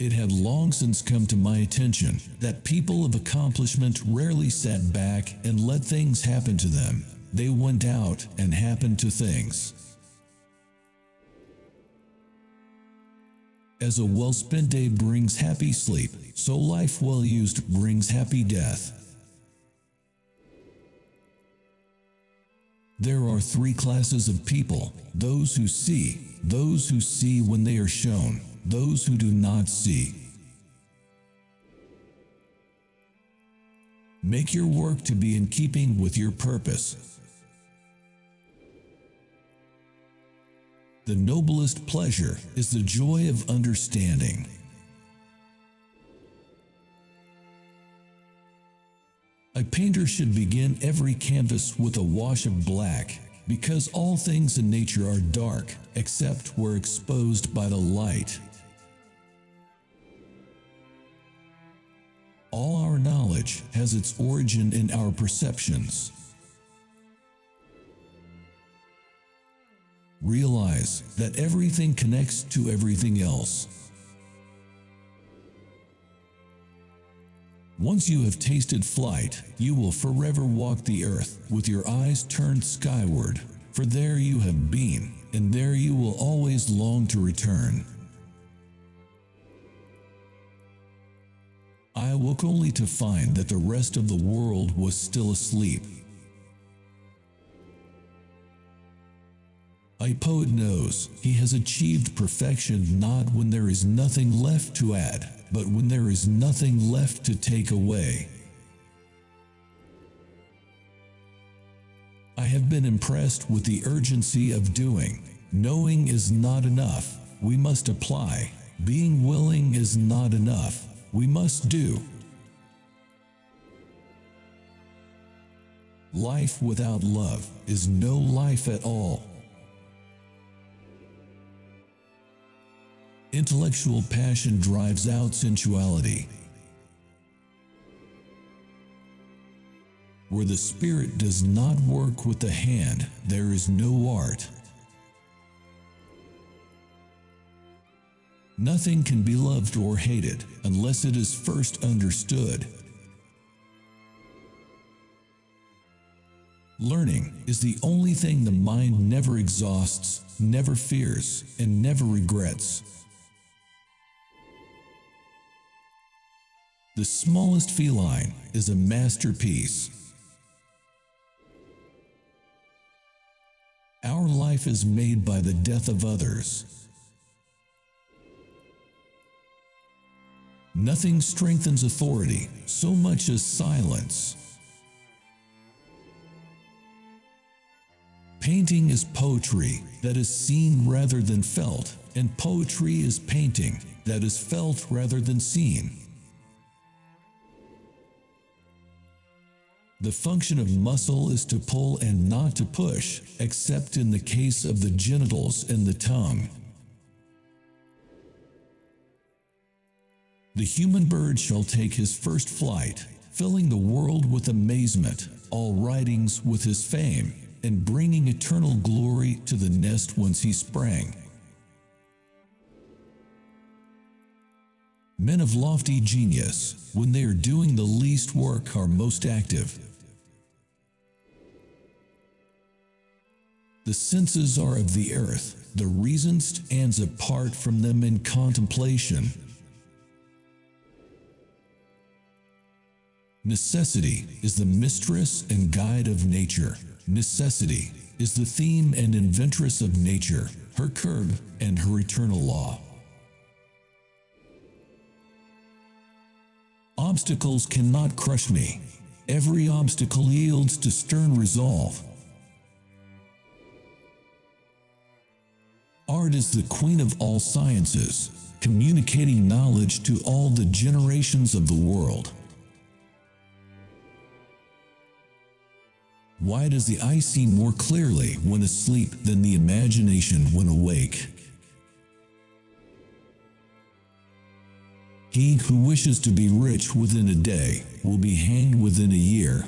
it had long since come to my attention that people of accomplishment rarely sat back and let things happen to them. They went out and happened to things. As a well-spent day brings happy sleep, so life well used brings happy death. There are three classes of people: those who see when they are shown, those who do not see. Make your work to be in keeping with your purpose. The noblest pleasure is the joy of understanding. A painter should begin every canvas with a wash of black, because all things in nature are dark, except where exposed by the light. All our knowledge has its origin in our perceptions. Realize that everything connects to everything else. Once you have tasted flight, you will forever walk the earth with your eyes turned skyward, for there you have been, and there you will always long to return. I awoke only to find that the rest of the world was still asleep. A poet knows he has achieved perfection not when there is nothing left to add, but when there is nothing left to take away. I have been impressed with the urgency of doing. Knowing is not enough, we must apply. Being willing is not enough, we must do. Life without love is no life at all. Intellectual passion drives out sensuality. Where the spirit does not work with the hand, there is no art. Nothing can be loved or hated unless it is first understood. Learning is the only thing the mind never exhausts, never fears, and never regrets. The smallest feline is a masterpiece. Our life is made by the death of others. Nothing strengthens authority so much as silence. Painting is poetry that is seen rather than felt, and poetry is painting that is felt rather than seen. The function of muscle is to pull and not to push, except in the case of the genitals and the tongue. The human bird shall take his first flight, filling the world with amazement, all writings with his fame, and bringing eternal glory to the nest whence he sprang. Men of lofty genius, when they are doing the least work, are most active. The senses are of the earth, the reason stands apart from them in contemplation. Necessity is the mistress and guide of nature. Necessity is the theme and inventress of nature, her curb and her eternal law. Obstacles cannot crush me. Every obstacle yields to stern resolve. Art is the queen of all sciences, communicating knowledge to all the generations of the world. Why does the eye see more clearly when asleep than the imagination when awake? He who wishes to be rich within a day will be hanged within a year.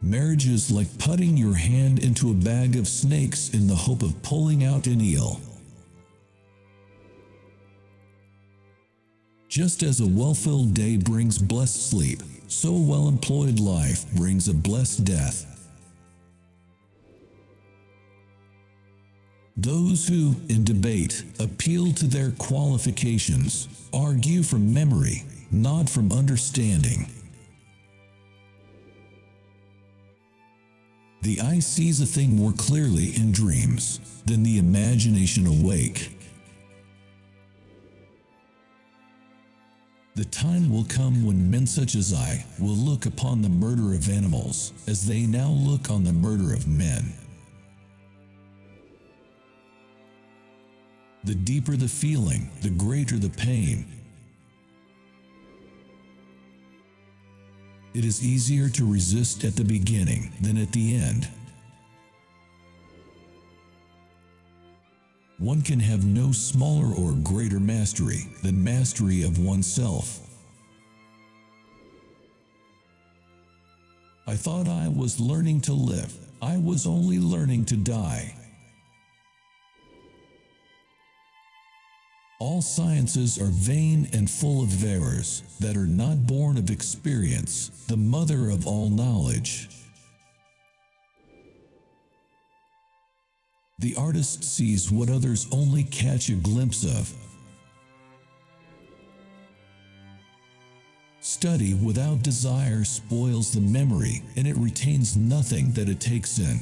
Marriage is like putting your hand into a bag of snakes in the hope of pulling out an eel. Just as a well-filled day brings blessed sleep, so a well-employed life brings a blessed death. Those who, in debate, appeal to their qualifications, argue from memory, not from understanding. The eye sees a thing more clearly in dreams than the imagination awake. The time will come when men such as I will look upon the murder of animals as they now look on the murder of men. The deeper the feeling, the greater the pain. It is easier to resist at the beginning than at the end. One can have no smaller or greater mastery than mastery of oneself. I thought I was learning to live. I was only learning to die. All sciences are vain and full of errors that are not born of experience, the mother of all knowledge. The artist sees what others only catch a glimpse of. Study without desire spoils the memory, and it retains nothing that it takes in.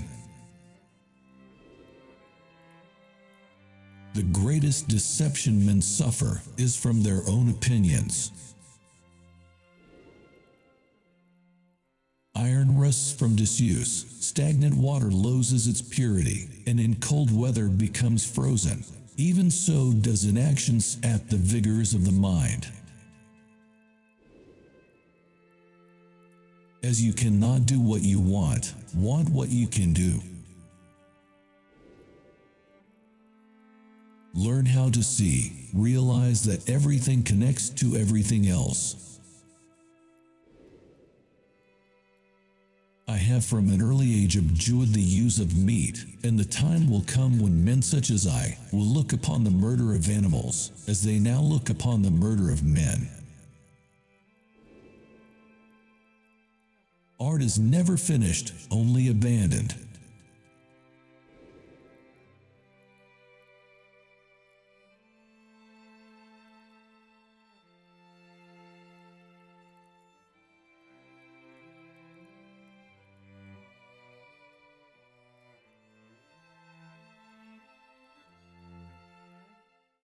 The greatest deception men suffer is from their own opinions. Iron rusts from disuse, stagnant water loses its purity, and in cold weather becomes frozen. Even so does inaction sap the vigors of the mind. As you cannot do what you want what you can do. Learn how to see, realize that everything connects to everything else. I have from an early age abjured the use of meat, and the time will come when men such as I will look upon the murder of animals as they now look upon the murder of men. Art is never finished, only abandoned.